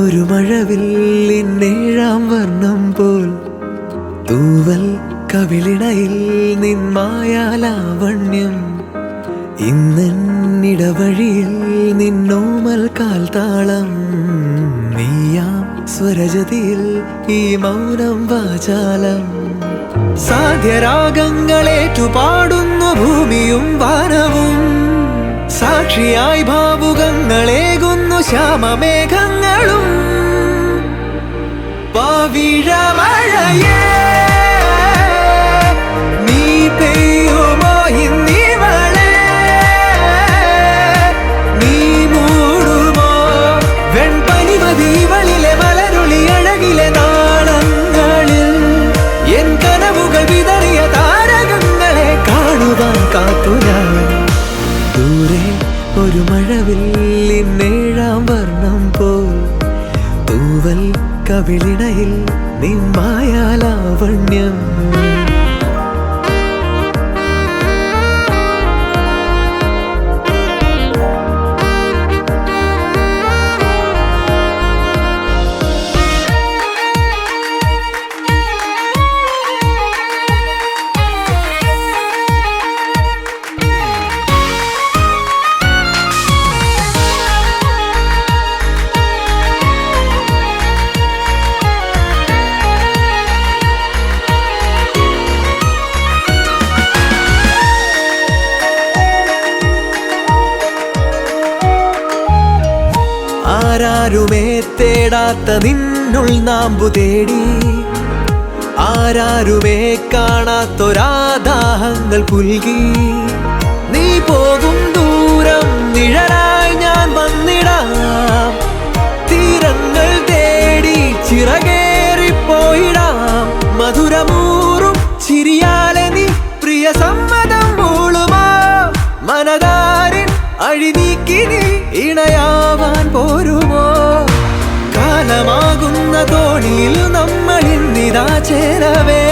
ഒരു മഴവില്ലിന്നേഴാം വർണ്ണം പോൽ തൂവൽ കവിളിണയിൽ നിന്മായാലാവണ്യം ഇന്നിടവഴിയിൽ നിന്നോമൽ കാൽത്താളം നീയാം സ്വരജതിയിൽ ഈ മൗനം വാചാലം സാധ്യരാഗങ്ങളേറ്റുപാടുന്നു ഭൂമിയും വാനവും സാക്ഷിയായി ഭാവുകങ്ങളേകുന്നു ശ്യാമമേഘങ്ങളും പവിഴമഴയേ നീ പെയ്യുമോ ഇന്നിവളെ നീ മൂടുമോ വെൺപനിമതിവളിലെ മലരുളി അഴകിലെ നാളങ്ങളിൽ എൻ കനവുകൾ വിതറിയ താരകങ്ങളെ കാണുവാൻ കാത്തു ഞാൻ ദൂരെ ഒരു മഴവില്ലിന്നേഴാം വർണ്ണം പോൽ തൂവൽ കവിളിണയിൽ നിന്മായാലാവണ്യം ആരാരുമേ തേടാത്ത നിന്നുൾ നാമ്പു തേടി ആരാരുമേ കാണാത്തൊരാദാഹങ്ങൾ പുൽകി നീ പോകും ദൂരം നിഴലായി ഞാൻ വന്നിടാം തീരങ്ങൾ തേടി ചിറകേറിപ്പോയിടാം മധുരമൂറും ചിരിയാലെ നീ പ്രിയ സമ്മതം മൂളുമാ മനതാരിൻ അഴിനീക്കി നീ ഇണയാവാൻ പോരുമോ കാലമാകുന്ന തോണിയിൽ നമ്മൾ ഇന്നിതാ ചേരവേ